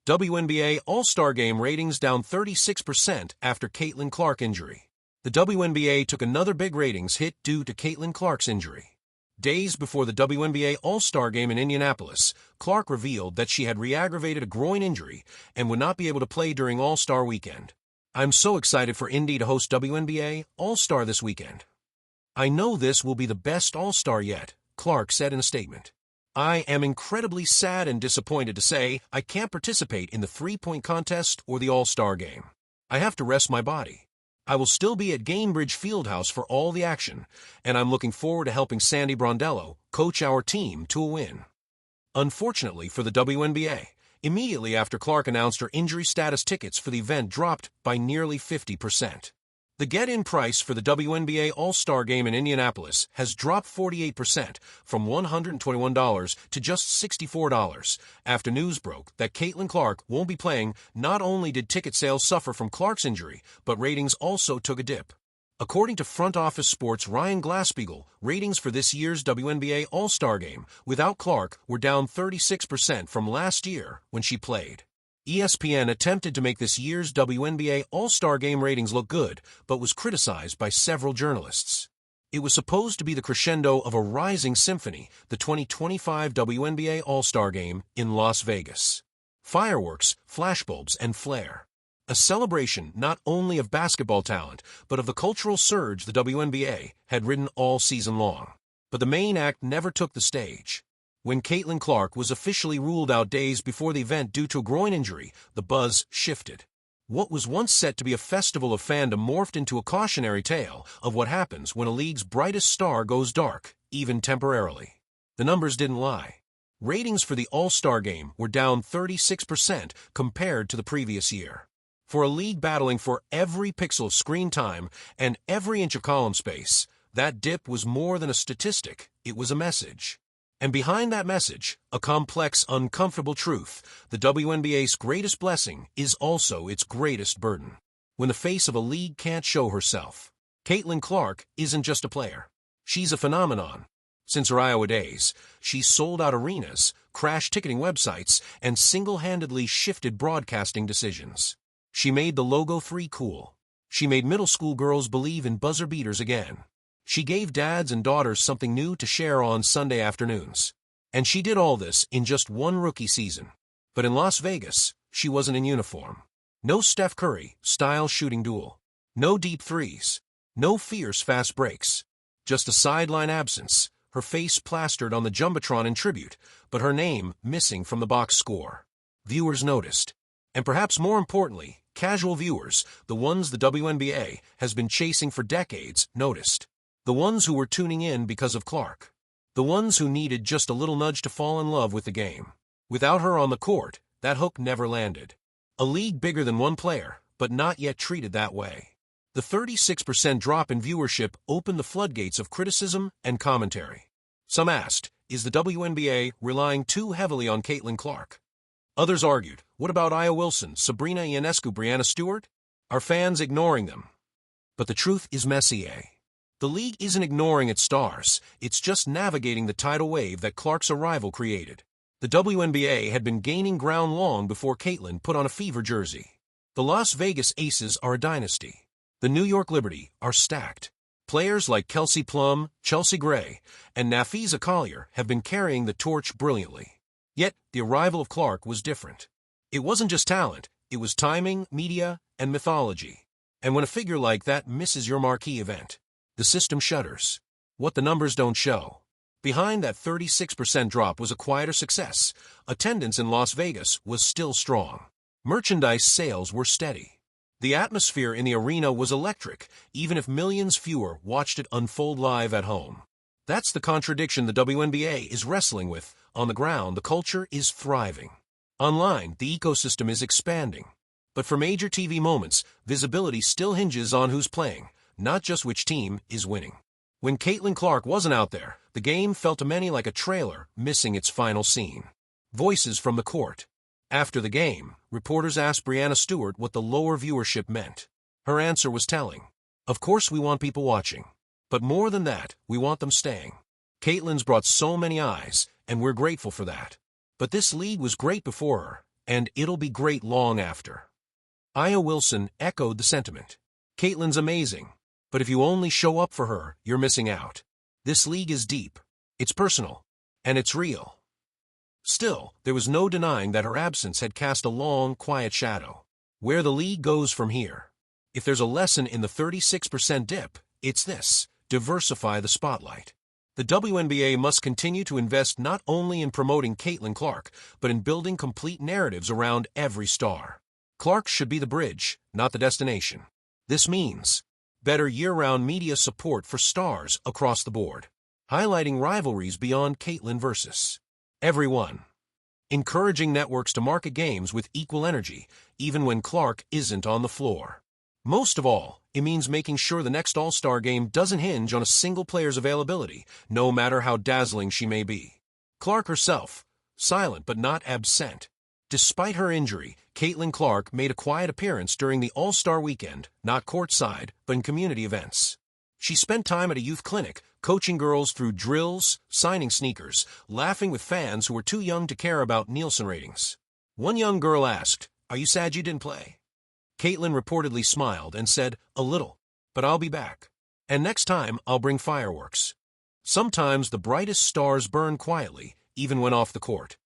WNBA All-Star Game ratings down 36% after Caitlin Clark injury. The WNBA took another big ratings hit due to Caitlin Clark's injury. Days before the WNBA All-Star Game in Indianapolis, Clark revealed that she had reaggravated a groin injury and would not be able to play during All-Star weekend. "I'm so excited for Indy to host WNBA All-Star this weekend. I know this will be the best All-Star yet," Clark said in a statement. "I am incredibly sad and disappointed to say I can't participate in the three-point contest or the All-Star Game. I have to rest my body. I will still be at Gainbridge Fieldhouse for all the action, and I'm looking forward to helping Sandy Brondello coach our team to a win." Unfortunately for the WNBA, immediately after Clark announced her injury status, tickets for the event dropped by nearly 50%. The get-in price for the WNBA All-Star Game in Indianapolis has dropped 48% from $121 to just $64 after news broke that Caitlin Clark won't be playing. Not only did ticket sales suffer from Clark's injury, but ratings also took a dip. According to Front Office Sports' Ryan Glasspiegel, ratings for this year's WNBA All-Star Game without Clark were down 36% from last year when she played. ESPN attempted to make this year's WNBA All-Star Game ratings look good, but was criticized by several journalists. It was supposed to be the crescendo of a rising symphony, the 2025 WNBA All-Star Game in Las Vegas. Fireworks, flashbulbs, and flair. A celebration not only of basketball talent, but of the cultural surge the WNBA had ridden all season long. But the main act never took the stage. When Caitlin Clark was officially ruled out days before the event due to a groin injury, the buzz shifted. What was once set to be a festival of fandom morphed into a cautionary tale of what happens when a league's brightest star goes dark, even temporarily. The numbers didn't lie. Ratings for the All-Star Game were down 36% compared to the previous year. For a league battling for every pixel of screen time and every inch of column space, that dip was more than a statistic, it was a message. And behind that message, a complex, uncomfortable truth: the WNBA's greatest blessing is also its greatest burden. When the face of a league can't show herself, Caitlin Clark isn't just a player. She's a phenomenon. Since her Iowa days, she's sold out arenas, crashed ticketing websites, and single-handedly shifted broadcasting decisions. She made the Logo 3 cool. She made middle school girls believe in buzzer beaters again. She gave dads and daughters something new to share on Sunday afternoons. And she did all this in just one rookie season. But in Las Vegas, she wasn't in uniform. No Steph Curry style shooting duel. No deep threes. No fierce fast breaks. Just a sideline absence, her face plastered on the Jumbotron in tribute, but her name missing from the box score. Viewers noticed. And perhaps more importantly, casual viewers, the ones the WNBA has been chasing for decades, noticed. The ones who were tuning in because of Clark. The ones who needed just a little nudge to fall in love with the game. Without her on the court, that hook never landed. A league bigger than one player, but not yet treated that way. The 36% drop in viewership opened the floodgates of criticism and commentary. Some asked, is the WNBA relying too heavily on Caitlin Clark? Others argued, what about Aya Wilson, Sabrina Ionescu, Breanna Stewart? Are fans ignoring them? But the truth is messier. The league isn't ignoring its stars, it's just navigating the tidal wave that Clark's arrival created. The WNBA had been gaining ground long before Caitlin put on a Fever jersey. The Las Vegas Aces are a dynasty. The New York Liberty are stacked. Players like Kelsey Plum, Chelsea Gray, and Nafisa Collier have been carrying the torch brilliantly. Yet, the arrival of Clark was different. It wasn't just talent, it was timing, media, and mythology. And when a figure like that misses your marquee event, the system shudders. What the numbers don't show. Behind that 36% drop was a quieter success. Attendance in Las Vegas was still strong. Merchandise sales were steady. The atmosphere in the arena was electric, even if millions fewer watched it unfold live at home. That's the contradiction the WNBA is wrestling with. On the ground, the culture is thriving. Online, the ecosystem is expanding. But for major TV moments, visibility still hinges on who's playing, not just which team is winning. When Caitlin Clark wasn't out there, the game felt to many like a trailer missing its final scene. Voices from the court. After the game, reporters asked Breanna Stewart what the lower viewership meant. Her answer was telling. Of course we want people watching. But more than that, we want them staying. Caitlin's brought so many eyes, and we're grateful for that. But this league was great before her, and it'll be great long after. Aya Wilson echoed the sentiment. Caitlyn's amazing, but if you only show up for her, you're missing out. This league is deep, it's personal, and it's real. Still, there was no denying that her absence had cast a long, quiet shadow. Where the league goes from here. If there's a lesson in the 36% dip, it's this: diversify the spotlight. The WNBA must continue to invest not only in promoting Caitlin Clark, but in building complete narratives around every star. Clark should be the bridge, not the destination. This means better year-round media support for stars across the board, highlighting rivalries beyond Caitlin versus everyone, encouraging networks to market games with equal energy, even when Clark isn't on the floor. Most of all, it means making sure the next All-Star game doesn't hinge on a single player's availability, no matter how dazzling she may be. Clark herself, silent but not absent. Despite her injury, Caitlin Clark made a quiet appearance during the All-Star weekend, not courtside, but in community events. She spent time at a youth clinic, coaching girls through drills, signing sneakers, laughing with fans who were too young to care about Nielsen ratings. One young girl asked, "Are you sad you didn't play?" Caitlin reportedly smiled and said, "A little, but I'll be back. And next time, I'll bring fireworks." Sometimes the brightest stars burn quietly, even when off the court.